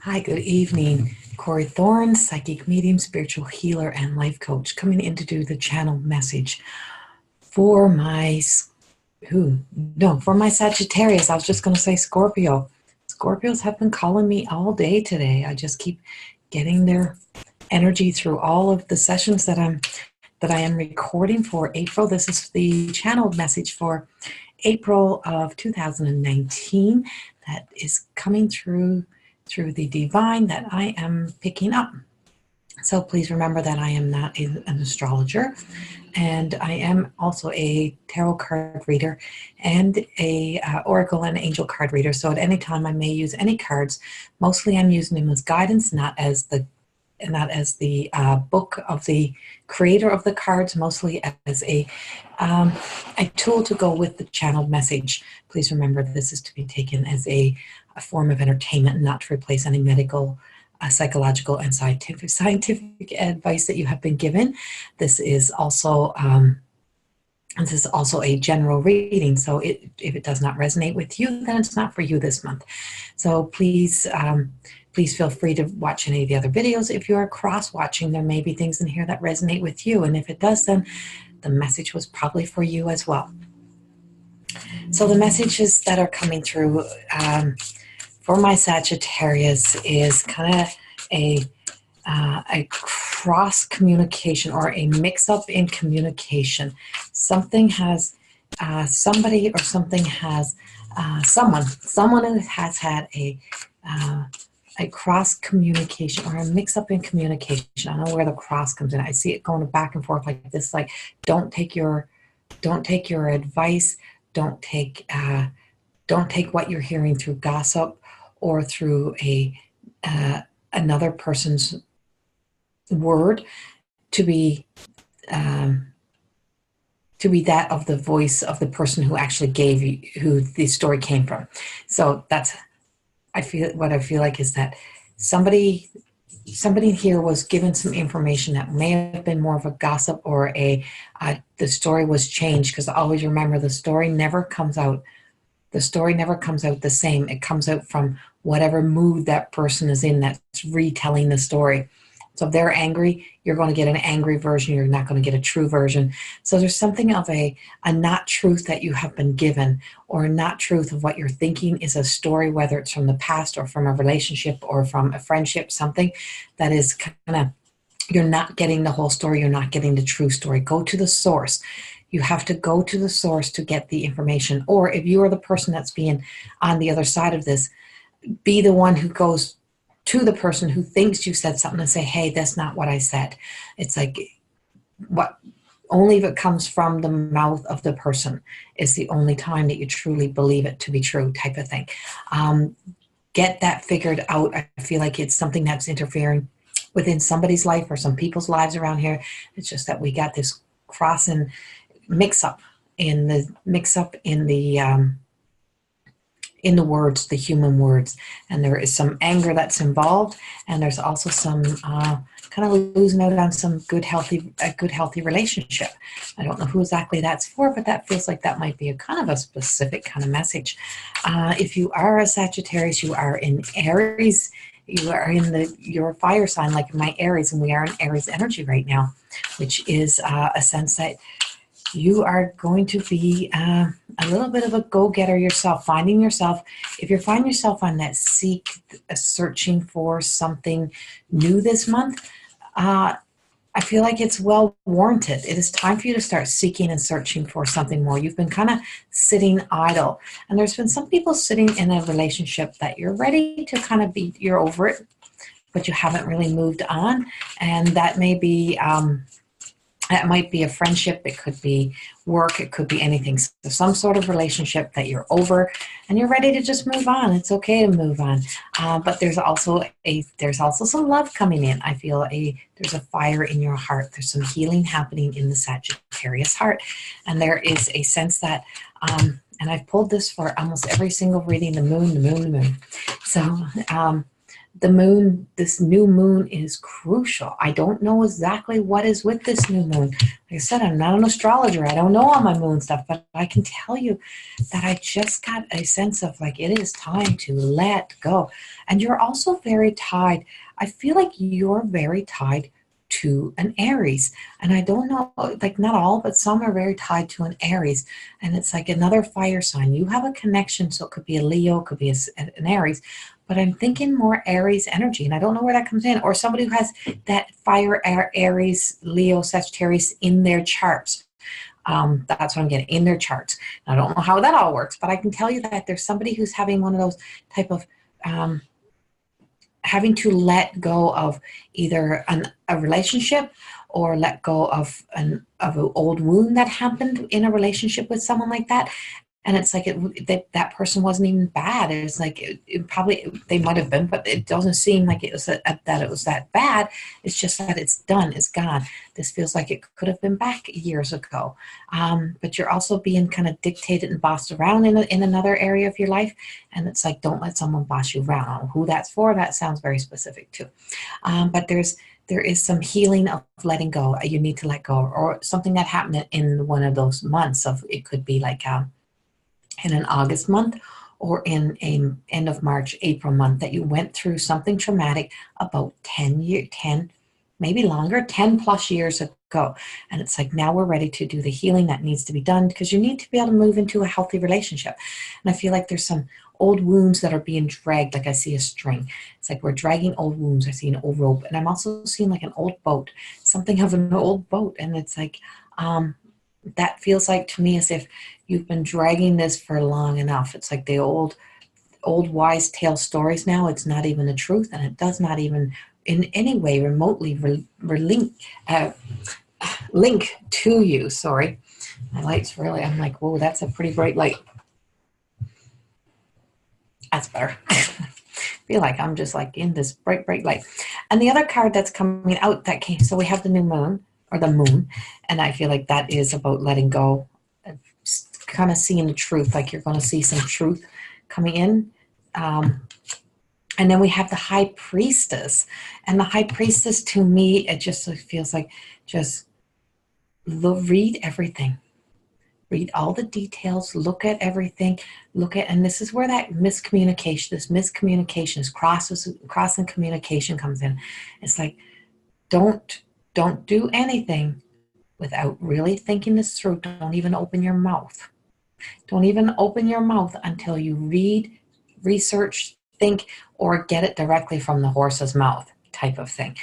Hi, good evening. Corey Thorne, psychic medium, spiritual healer, and life coach, coming in to do the channel message for my for my Sagittarius. I was just going to say Scorpio. Scorpios have been calling me all day today. I just keep getting their energy through all of the sessions that I am recording for April. This is the channel message for April of 2019 that is coming through the divine that I am picking up. So please remember that I am not an astrologer, and I am also a tarot card reader and a oracle and angel card reader. So at any time I may use any cards. Mostly I'm using them as guidance, not as the book of the creator of the cards, mostly as a tool to go with the channeled message. Please remember this is to be taken as a form of entertainment, not to replace any medical, psychological, and scientific advice that you have been given. This is also a general reading, so if it does not resonate with you, then it's not for you this month. So please feel free to watch any of the other videos. If you're cross-watching, there may be things in here that resonate with you, and if it does, then the message was probably for you as well. So the messages that are coming through for my Sagittarius is kind of a cross communication or a mix-up in communication. Something has somebody or something has someone has had a cross communication or a mix-up in communication. I don't know where the cross comes in. I see it going back and forth like this, like don't take your advice, don't take what you're hearing through gossip or through another person's word to be that of the voice of the person who actually gave you, who the story came from. So that's what I feel like is that somebody here was given some information that may have been more of a gossip or the story was changed, because always remember the story never comes out the same. It comes out from whatever mood that person is in that's retelling the story. So if they're angry, you're going to get an angry version. You're not going to get a true version. So there's something of a not truth that you have been given, or a not truth of what you're thinking is a story, whether it's from the past or from a relationship or from a friendship, something that is kind of, you're not getting the whole story. You're not getting the true story. Go to the source. You have to go to the source to get the information. Or if you are the person that's being on the other side of this, be the one who goes to the person who thinks you said something and say, hey, that's not what I said. It's like, what only if it comes from the mouth of the person is the only time that you truly believe it to be true, type of thing. Get that figured out. I feel like it's something that's interfering within somebody's life or some people's lives around here. It's just that we got this cross and mix up in the words, the human words, and there is some anger that's involved, and there's also some kind of losing out on some good healthy relationship. I don't know who exactly that's for, but that feels like that might be a kind of a specific kind of message. If you are a Sagittarius, you are in Aries, you are in your fire sign, like my Aries, and we are in Aries energy right now, which is a sense that you are going to be a little bit of a go-getter yourself, finding yourself. If you're finding yourself on that searching for something new this month, I feel like it's well warranted. It is time for you to start seeking and searching for something more. You've been kind of sitting idle, and there's been some people sitting in a relationship that you're ready to kind of you're over it, but you haven't really moved on, and that may be that might be a friendship, it could be work, it could be anything. So some sort of relationship that you're over and you're ready to just move on. It's okay to move on. But there's also some love coming in. I feel there's a fire in your heart. There's some healing happening in the Sagittarius heart. And there is a sense that, and I've pulled this for almost every single reading, the moon. So the moon, this new moon is crucial. I don't know exactly what is with this new moon. Like I said, I'm not an astrologer. I don't know all my moon stuff, but I can tell you that I just got a sense of like, it is time to let go. And you're also very tied. I feel like you're very tied to an Aries. And I don't know, like not all, but some are very tied to an Aries. And it's like another fire sign. You have a connection. So it could be a Leo, it could be an Aries. But I'm thinking more Aries energy, and I don't know where that comes in, or somebody who has that fire Aries, Leo, Sagittarius in their charts. That's what I'm getting, in their charts. I don't know how that all works, but I can tell you that there's somebody who's having one of those type of having to let go of either a relationship or let go of an old wound that happened in a relationship with someone like that. And it's like that person wasn't even bad. It was like it probably they might have been, but it doesn't seem like it was that it was that bad. It's just that it's done, it's gone. This feels like it could have been back years ago. But you're also being kind of dictated and bossed around in another area of your life. And it's like, don't let someone boss you around. Who that's for, that sounds very specific too. But there is some healing of letting go. You need to let go, or something that happened in one of those months of, it could be like in an August month or in a end of March, April month, that you went through something traumatic about 10, maybe longer, 10 plus years ago. And it's like, now we're ready to do the healing that needs to be done, because you need to be able to move into a healthy relationship. And I feel like there's some old wounds that are being dragged. Like I see a string. It's like we're dragging old wounds. I see an old rope. And I'm also seeing like an old boat, something of an old boat. And it's like, that feels like to me as if you've been dragging this for long enough. It's like the old wise tale stories now. It's not even the truth, and it does not even in any way remotely link to you. Sorry. My light's really, I'm like, whoa, that's a pretty bright light. That's better. Feel like I'm just like in this bright light. And the other card that's coming out that came, so we have the new moon, or the moon, and I feel like that is about letting go, kind of seeing the truth, like you're going to see some truth coming in. And then we have the high priestess, and the high priestess, to me, it just feels like just read everything. Read all the details, look at everything, and this is where that miscommunication, this crossing communication comes in. It's like, don't do anything without really thinking this through. Don't even open your mouth. Don't even open your mouth until you read, research, think, or get it directly from the horse's mouth, type of thing.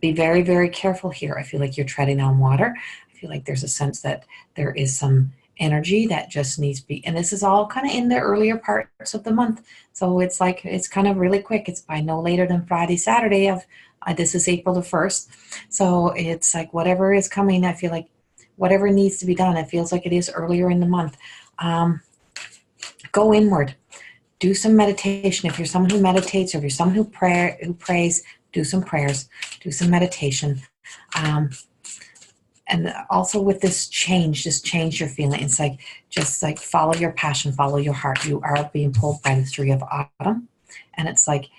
Be very, very careful here. I feel like you're treading on water. I feel like there's a sense that there is some energy that just needs to be, and this is all kind of in the earlier parts of the month. So it's like, it's kind of really quick. It's by no later than Friday, Saturday of, this is April the 1st. So it's like whatever is coming, I feel like whatever needs to be done, it feels like it is earlier in the month. Go inward. Do some meditation. If you're someone who meditates, or if you're someone who prays, do some prayers, do some meditation. And also with this change you're feeling, it's like, just like follow your passion, follow your heart. You are being pulled by the 3 of autumn. And it's like,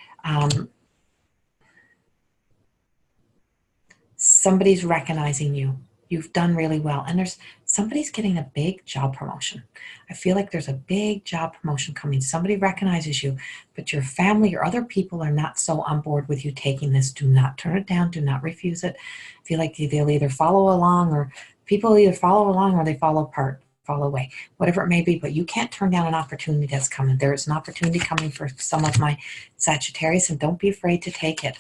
somebody's recognizing you. You've done really well. And somebody's getting a big job promotion. I feel like there's a big job promotion coming. Somebody recognizes you, but your family or other people are not so on board with you taking this. Do not turn it down. Do not refuse it. I feel like they'll either follow along, or people either follow along or they fall apart, fall away, whatever it may be. But you can't turn down an opportunity that's coming. There is an opportunity coming for some of my Sagittarius, and don't be afraid to take it.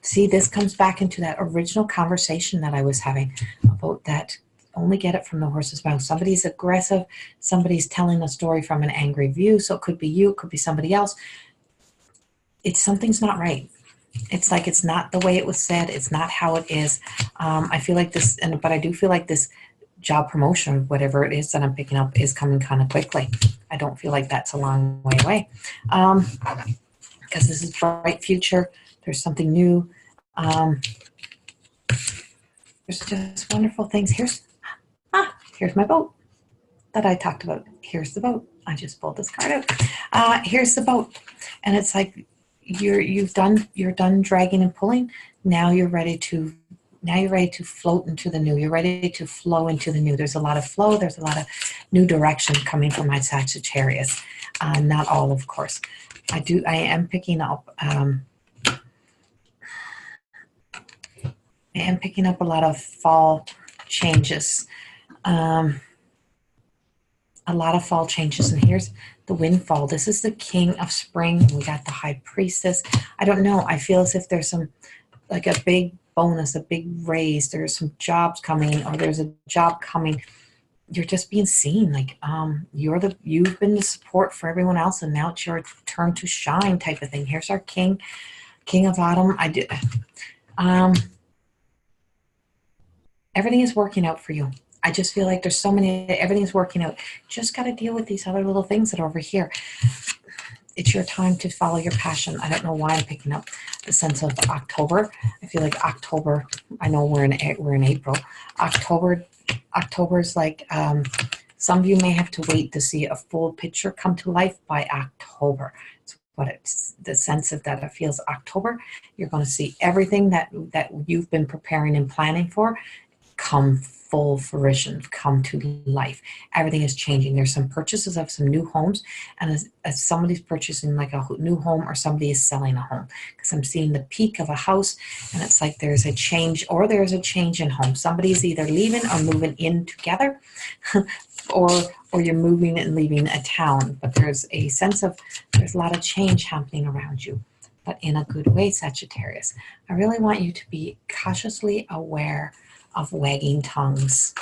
See, this comes back into that original conversation that I was having about that. Only get it from the horse's mouth. Somebody's aggressive. Somebody's telling a story from an angry view. So it could be you. It could be somebody else. Something's not right. It's like, it's not the way it was said. It's not how it is. I feel like this, but I do feel like this job promotion, whatever it is that I'm picking up, is coming kind of quickly. I don't feel like that's a long way away. Because this is bright future. There's something new. There's just wonderful things. Here's my boat that I talked about. Here's the boat. I just pulled this card out. Here's the boat. And it's like, you're done dragging and pulling. Now you're ready to float into the new. You're ready to flow into the new. There's a lot of flow. There's a lot of new direction coming from my Sagittarius. Not all, of course. I am picking up. I am picking up a lot of fall changes. A lot of fall changes. And here's the windfall. This is the king of spring. We got the high priestess. I don't know. I feel as if there's some, like a big bonus, a big raise. There's some jobs coming, or there's a job coming. You're just being seen. Like, you've been the support for everyone else, and now it's your turn to shine type of thing. Here's our king of autumn. Everything is working out for you. I just feel like there's so many, everything's working out. Just got to deal with these other little things that are over here. It's your time to follow your passion. I don't know why I'm picking up the sense of October. I feel like October, I know we're in April. October's like, some of you may have to wait to see a full picture come to life by October. It's the sense of that it feels October. You're going to see everything that you've been preparing and planning for come full fruition, come to life. Everything is changing. There's some purchases of some new homes, and as somebody's purchasing like a new home, or somebody is selling a home, because I'm seeing the peak of a house, and it's like there's a change, or there's a change in home. Somebody's either leaving or moving in together, or you're moving and leaving a town. But there's a sense of there's a lot of change happening around you, but in a good way, Sagittarius. I really want you to be cautiously aware of wagging tongues.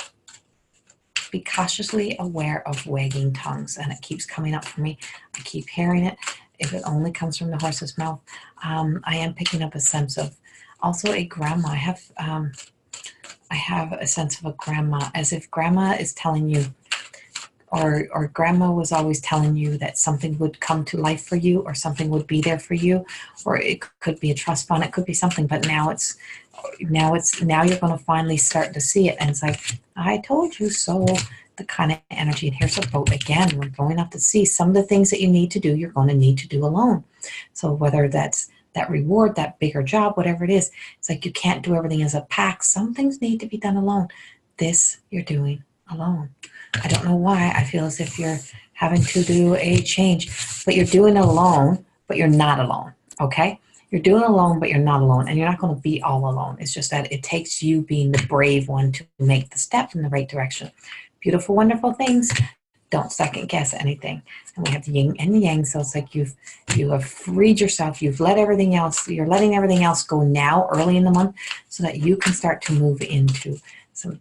Be cautiously aware of wagging tongues. And it keeps coming up for me. I keep hearing it. If it only comes from the horse's mouth. I am picking up a sense of also a grandma. I have a sense of a grandma, as if grandma is telling you, or grandma was always telling you that something would come to life for you, or something would be there for you, or it could be a trust fund, it could be something, but now you're going to finally start to see it, and it's like, I told you so, the kind of energy. And here's a boat again. We're going out to sea. Some of the things that you need to do, you're going to need to do alone. So whether that's that reward, that bigger job, whatever it is, it's like you can't do everything as a pack. Some things need to be done alone. This you're doing alone. I don't know why. I feel as if you're having to do a change, but you're doing it alone, but you're not alone. Okay? You're doing it alone, but you're not alone, and you're not going to be all alone. It's just that it takes you being the brave one to make the step in the right direction. Beautiful, wonderful things. Don't second guess anything. And we have the yin and the yang, so it's like you have freed yourself. You've let everything else. You're letting everything else go now, early in the month, so that you can start to move into some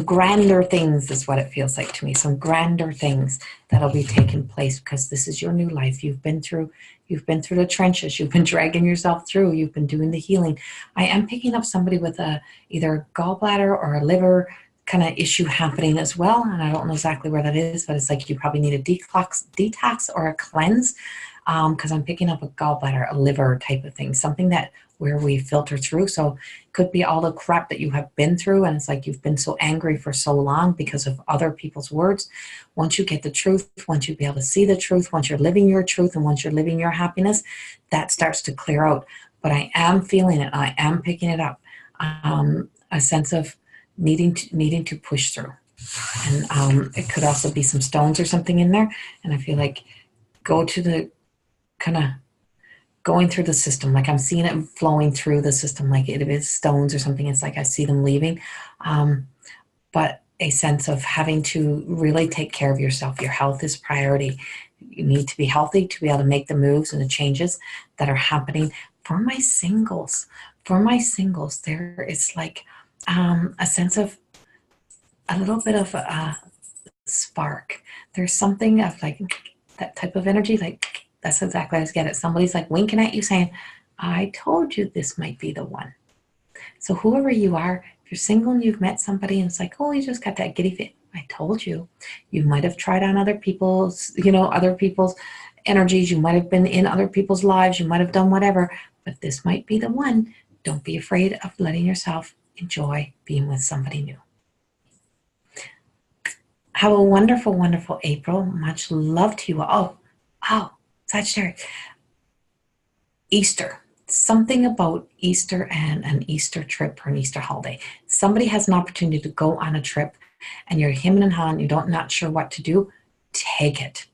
grander things is what it feels like to me. Some grander things that'll be taking place, because this is your new life. You've been through the trenches. You've been dragging yourself through. You've been doing the healing. I am picking up somebody with either a gallbladder or a liver kind of issue happening as well. And I don't know exactly where that is, but it's like you probably need a detox or a cleanse, because I'm picking up a gallbladder, a liver type of thing, something that where we filter through. So it could be all the crap that you have been through, and it's like you've been so angry for so long because of other people's words. Once you get the truth, once you be able to see the truth, once you're living your truth, and once you're living your happiness, that starts to clear out. But I am feeling it. I am picking it up. A sense of needing to push through. And it could also be some stones or something in there. And I feel like go to the kind of going through the system, like I'm seeing it flowing through the system, like it is stones or something. It's like I see them leaving, but a sense of having to really take care of yourself. Your health is priority. You need to be healthy to be able to make the moves and the changes that are happening. For my singles, there is like a sense of a little bit of a spark. There's something of like that type of energy, like that's exactly how I get it. Somebody's like winking at you saying, I told you this might be the one. So whoever you are, if you're single and you've met somebody and it's like, oh, you just got that giddy fit. I told you. You might have tried on other people's energies. You might have been in other people's lives. You might have done whatever, but this might be the one. Don't be afraid of letting yourself enjoy being with somebody new. Have a wonderful, wonderful April. Much love to you all. Oh, Sagittarius. Easter. Something about Easter and an Easter trip or an Easter holiday. Somebody has an opportunity to go on a trip and you're hemming and hawing, you don't not sure what to do. Take it.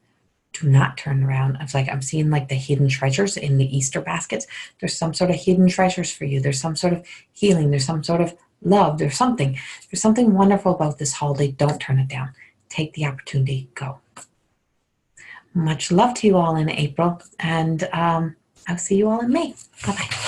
Do not turn around. It's like I'm seeing like the hidden treasures in the Easter baskets. There's some sort of hidden treasures for you. There's some sort of healing. There's some sort of love. There's something. There's something wonderful about this holiday. Don't turn it down. Take the opportunity. Go. Much love to you all in April, and I'll see you all in May. Bye-bye.